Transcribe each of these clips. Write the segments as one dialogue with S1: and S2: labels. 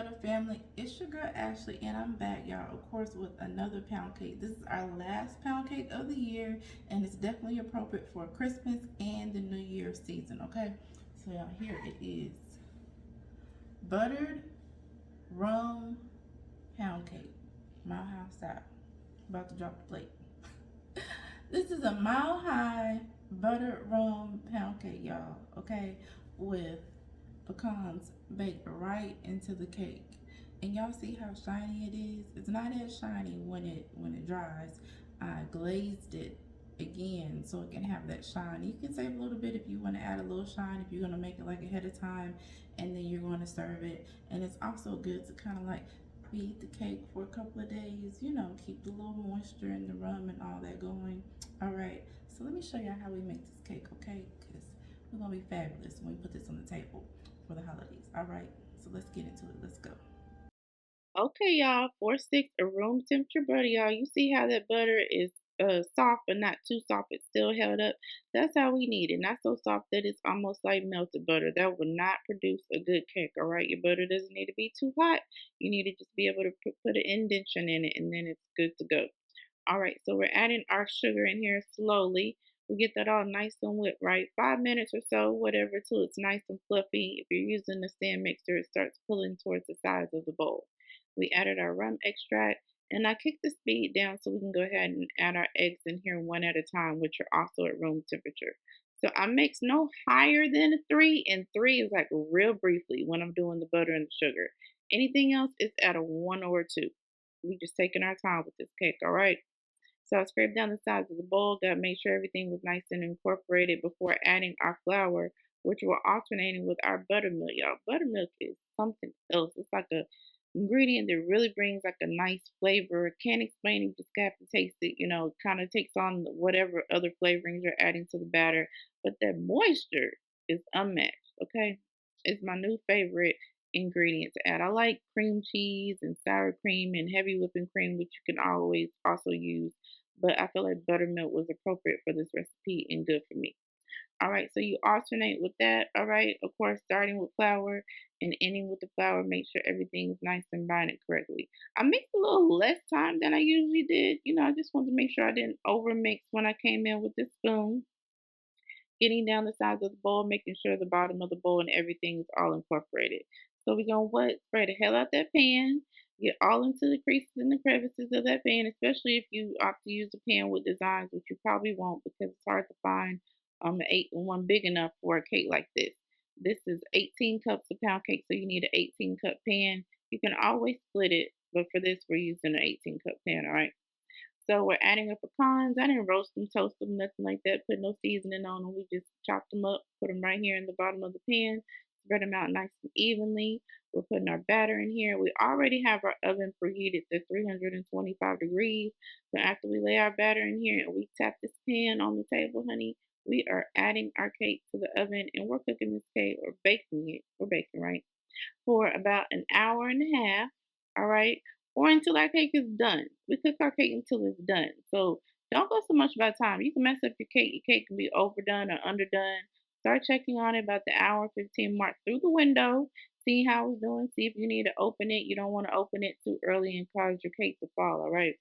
S1: Butter family, it's your girl Ashley, and I'm back, y'all, of course, with another pound cake. This is our last pound cake of the year, and it's definitely appropriate for Christmas and the New Year season, okay? So, y'all, here it is: buttered rum pound cake, Mile High style. About to drop the plate. This is a Mile High buttered rum pound cake, y'all, okay? With pecans baked right into the cake. And y'all see how shiny it is? It's not as shiny when it dries. I glazed it again so it can have that shine. You can save a little bit if you want to add a little shine, if you're going to make it like ahead of time and then you're going to serve it. And it's also good to kind of like preheat the cake for a couple of days, keep the little moisture and the rum and all that going. All right, so let me show y'all how we make this cake, okay? Because we're going to be fabulous when we put this on the table for the holidays. All right, so let's get into it. Let's go.
S2: Okay, y'all, 4-6 of room temperature butter, y'all. You see how that butter is soft but not too soft. It's still held up. That's how we need it. Not so soft that it's almost like melted butter. That would not produce a good cake, all right? Your butter doesn't need to be too hot. You need to just be able to put an indentation in it, and then it's good to go. All right, so we're adding our sugar in here slowly. We get that all nice and whipped, right? 5 minutes or so, whatever, till it's nice and fluffy. If you're using the stand mixer, it starts pulling towards the sides of the bowl. We added our rum extract, and I kicked the speed down so we can go ahead and add our eggs in here one at a time, which are also at room temperature. So I mix no higher than a 3, and 3 is like real briefly when I'm doing the butter and the sugar. Anything else is at a 1 or a 2. We just taking our time with this cake, all right? So I scraped down the sides of the bowl, got made sure everything was nice and incorporated before adding our flour, which we're alternating with our buttermilk. Y'all, buttermilk is something else. It's like a ingredient that really brings like a nice flavor. Can't explain it, you just have to taste it. Kind of takes on whatever other flavorings you're adding to the batter. But that moisture is unmatched. Okay, it's my new favorite ingredient to add. I like cream cheese and sour cream and heavy whipping cream, which you can always also use, but I feel like buttermilk was appropriate for this recipe and good for me. All right, so you alternate with that. All right, of course, starting with flour and ending with the flour. Make sure everything's nice and binded correctly. I mixed a little less time than I usually did. I just wanted to make sure I didn't over mix when I came in with the spoon. Getting down the sides of the bowl, making sure the bottom of the bowl and everything is all incorporated. So we're gonna what? Spray the hell out that pan. Get all into the creases and the crevices of that pan, especially if you opt to use a pan with designs, which you probably won't because it's hard to find an 8-in-1 big enough for a cake like this. This is 18 cups of pound cake, so you need an 18-cup pan. You can always split it, but for this, we're using an 18-cup pan, all right? So we're adding up pecans. I didn't roast them, toast them, nothing like that. Put no seasoning on them. We just chopped them up, put them right here in the bottom of the pan, spread them out nice and evenly. We're putting our batter in here. We already have our oven preheated to 325 degrees. So after we lay our batter in here and we tap this pan on the table, honey, we are adding our cake to the oven and we're cooking this cake or baking it. We're baking, right? For about an hour and a half, all right? Or until our cake is done. We cook our cake until it's done. So don't go so much by time. You can mess up your cake. Your cake can be overdone or underdone. Start checking on it about the hour 15 mark through the window. See how it's doing. See if you need to open it. You don't want to open it too early and cause your cake to fall, all right?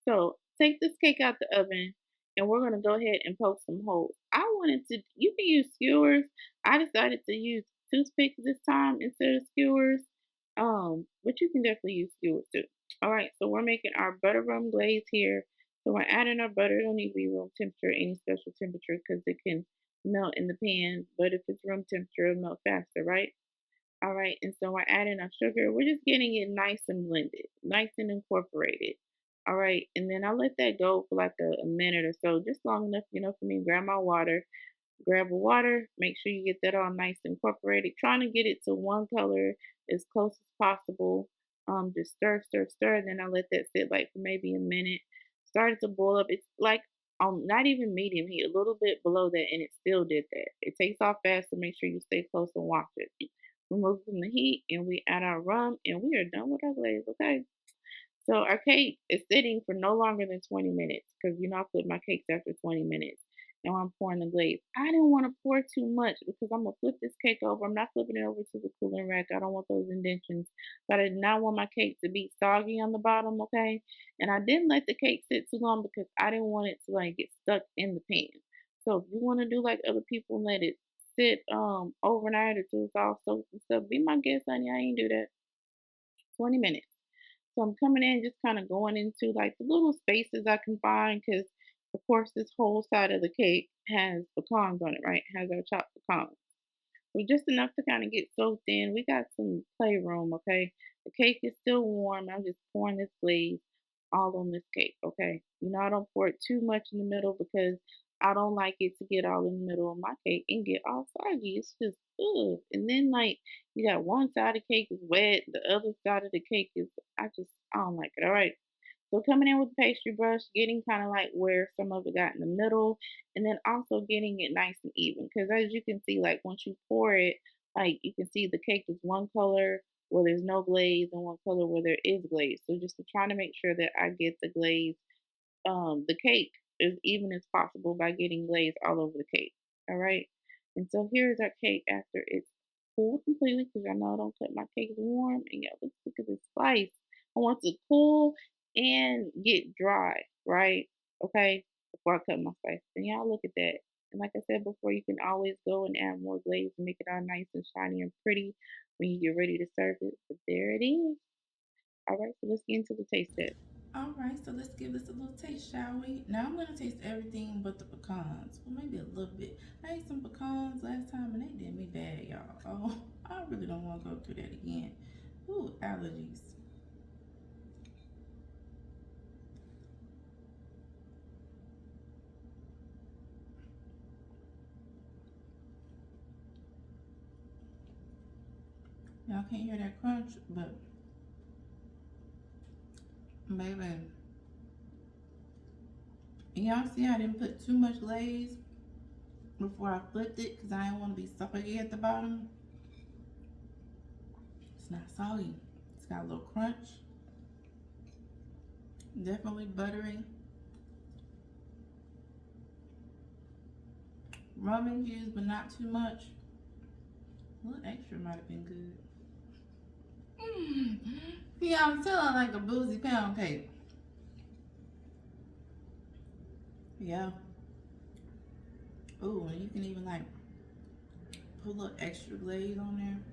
S2: So take this cake out the oven and we're gonna go ahead and poke some holes. You can use skewers. I decided to use toothpicks this time instead of skewers. But you can definitely use skewers too. All right, so we're making our butter rum glaze here. So we're adding our butter. It don't need to be room temperature, any special temperature, because it can melt in the pan. But if it's room temperature, it'll melt faster, right? All right, and so we're adding our sugar. We're just getting it nice and blended, nice and incorporated. All right, and then I let that go for like a minute or so, just long enough, for me to grab my water. Grab a water, make sure you get that all nice and incorporated. Trying to get it to one color as close as possible. Just stir, stir, stir. Then I let that sit like for maybe a minute. Started to boil up. It's like not even medium heat, a little bit below that, and it still did that. It takes off fast, so make sure you stay close and watch it. Remove from the heat, and we add our rum, and we are done with our glaze. Okay. So our cake is sitting for no longer than 20 minutes because I flip my cakes after 20 minutes. and I'm pouring the glaze. I didn't want to pour too much because I'm gonna flip this cake over. I'm not flipping it over to the cooling rack. I don't want those indentions. But I did not want my cake to be soggy on the bottom, okay? And I didn't let the cake sit too long because I didn't want it to like get stuck in the pan. So if you want to do like other people and let it sit overnight or till it's all soaked and stuff, be my guest, honey. I ain't do that. 20 minutes. So I'm coming in just kind of going into like the little spaces I can find because of course this whole side of the cake has pecans on it, right? Has our chopped pecans. So just enough to kind of get soaked in. We got some playroom, okay? The cake is still warm. I'm just pouring this glaze all on this cake, okay? You know, I don't pour it too much in the middle because I don't like it to get all in the middle of my cake and get all soggy. It's just ugh. And then like you got one side of the cake is wet, the other side of the cake is I don't like it. All right. So coming in with the pastry brush, getting kind of like where some of it got in the middle, and then also getting it nice and even. Because as you can see, like once you pour it, like you can see the cake is one color where there's no glaze and one color where there is glaze. So just to try to make sure that I get the cake as even as possible by getting glaze all over the cake. All right. And so here's our cake after it's cooled completely because I know I don't cut my cakes warm. And yeah, let's look at this slice. I want to cool and get dry, right? Okay. Before I cut my slice. And y'all look at that. And like I said before, you can always go and add more glaze and make it all nice and shiny and pretty when you get ready to serve it. But there it is. All right, so let's get into the taste test.
S1: All right, so let's give this a little taste, shall we? Now I'm gonna taste everything but the pecans. Well, maybe a little bit. I ate some pecans last time and they did me bad, y'all. Oh, I really don't want to go through that again. Ooh, allergies. Y'all can't hear that crunch, but baby, y'all see I didn't put too much glaze before I flipped it because I didn't want to be soggy at the bottom. It's not soggy. It's got a little crunch. Definitely buttery. Rum infused, but not too much. A little extra might have been good. Yeah, I'm feeling like a boozy pound cake. Yeah. Ooh, and you can even like put a little extra glaze on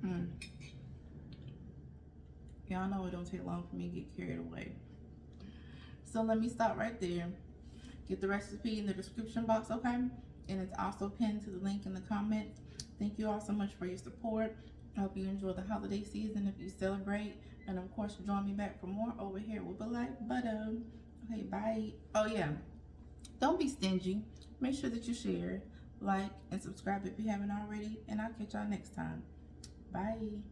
S1: there. Mm. Y'all know it don't take long for me to get carried away. So let me stop right there. Get the recipe in the description box, okay? And it's also pinned to the link in the comments. Thank you all so much for your support. I hope you enjoy the holiday season if you celebrate. And of course, join me back for more over here with a like butter. Okay, bye. Oh, yeah. Don't be stingy. Make sure that you share, like, and subscribe if you haven't already. And I'll catch y'all next time. Bye.